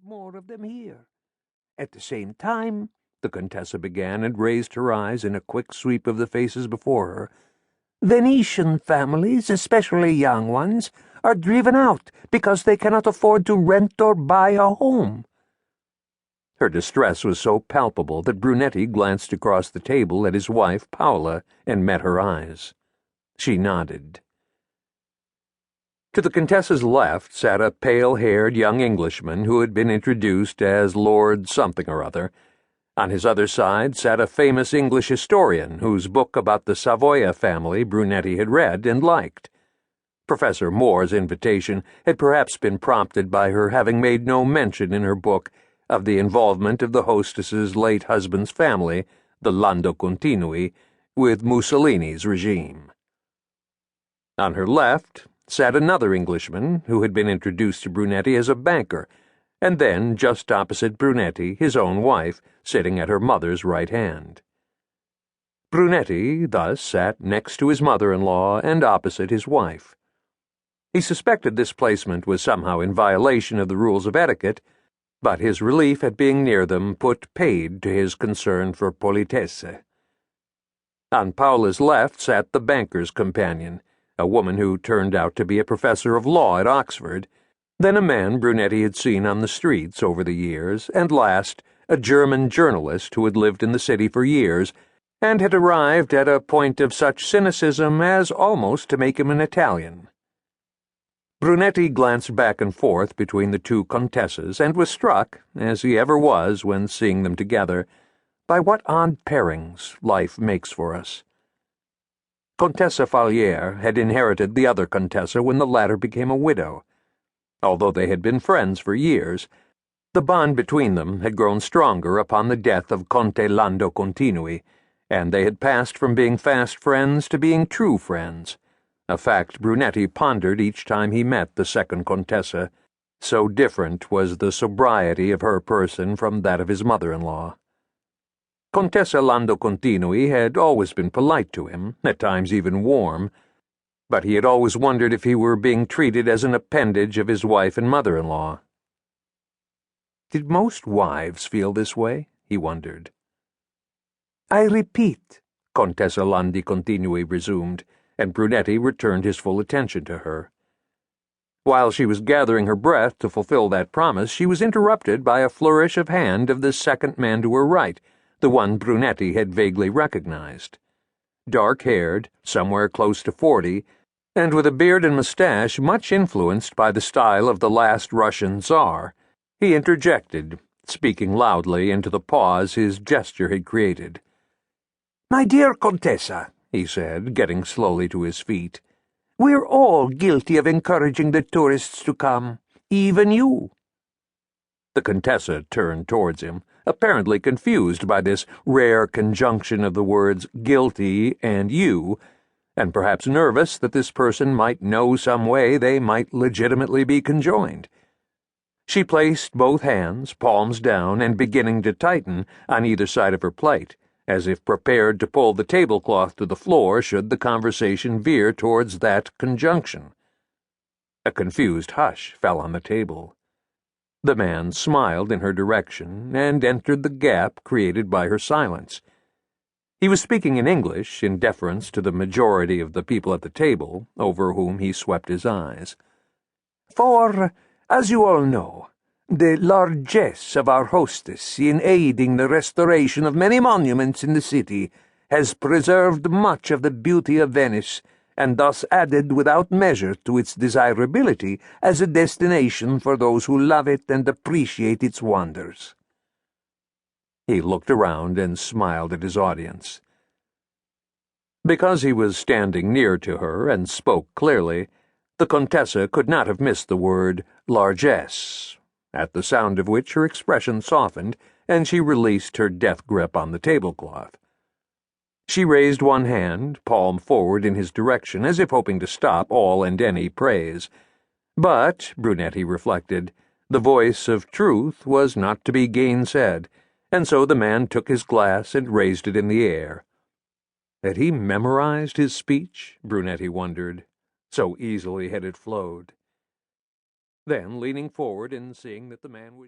more of them here. At the same time, the Contessa began and raised her eyes in a quick sweep of the faces before her, Venetian families, especially young ones, are driven out because they cannot afford to rent or buy a home. Her distress was so palpable that Brunetti glanced across the table at his wife, Paola, and met her eyes. She nodded. To the Contessa's left sat a pale-haired young Englishman who had been introduced as Lord Something or Other. On his other side sat a famous English historian whose book about the Savoia family Brunetti had read and liked. Professor Moore's invitation had perhaps been prompted by her having made no mention in her book of the involvement of the hostess's late husband's family, the Lando Continui, with Mussolini's regime. On her left sat another Englishman who had been introduced to Brunetti as a banker, and then, just opposite Brunetti, his own wife, sitting at her mother's right hand. Brunetti thus sat next to his mother-in-law and opposite his wife. He suspected this placement was somehow in violation of the rules of etiquette, but his relief at being near them put paid to his concern for politesse. On Paola's left sat the banker's companion, a woman who turned out to be a professor of law at Oxford, then a man Brunetti had seen on the streets over the years, and last, a German journalist who had lived in the city for years and had arrived at a point of such cynicism as almost to make him an Italian. Brunetti glanced back and forth between the two Contessas and was struck, as he ever was when seeing them together, by what odd pairings life makes for us. Contessa Falier had inherited the other Contessa when the latter became a widow. Although they had been friends for years, the bond between them had grown stronger upon the death of Conte Lando Continui, and they had passed from being fast friends to being true friends, a fact Brunetti pondered each time he met the second Contessa, so different was the sobriety of her person from that of his mother-in-law. Contessa Lando Continui had always been polite to him, at times even warm, but he had always wondered if he were being treated as an appendage of his wife and mother-in-law. Did most wives feel this way? He wondered. I repeat, Contessa Landi Continui resumed, and Brunetti returned his full attention to her. While she was gathering her breath to fulfill that promise, she was interrupted by a flourish of hand of the second man to her right, the one Brunetti had vaguely recognized. Dark-haired, somewhere close to 40, and with a beard and mustache much influenced by the style of the last Russian Tsar, he interjected, speaking loudly into the pause his gesture had created. "My dear Contessa," he said, getting slowly to his feet, "we're all guilty of encouraging the tourists to come, even you." The Contessa turned towards him, apparently confused by this rare conjunction of the words guilty and you, and perhaps nervous that this person might know some way they might legitimately be conjoined. She placed both hands, palms down and beginning to tighten, on either side of her plate, as if prepared to pull the tablecloth to the floor should the conversation veer towards that conjunction. A confused hush fell on the table. The man smiled in her direction and entered the gap created by her silence. He was speaking in English, in deference to the majority of the people at the table, over whom he swept his eyes. "For, as you all know, the largesse of our hostess in aiding the restoration of many monuments in the city has preserved much of the beauty of Venice, and thus added without measure to its desirability as a destination for those who love it and appreciate its wonders." He looked around and smiled at his audience. Because he was standing near to her and spoke clearly, the Contessa could not have missed the word largesse, at the sound of which her expression softened, and she released her death grip on the tablecloth. She raised one hand, palm forward in his direction, as if hoping to stop all and any praise. But, Brunetti reflected, the voice of truth was not to be gainsaid, and so the man took his glass and raised it in the air. Had he memorized his speech? Brunetti wondered. So easily had it flowed. Then, leaning forward and seeing that the man was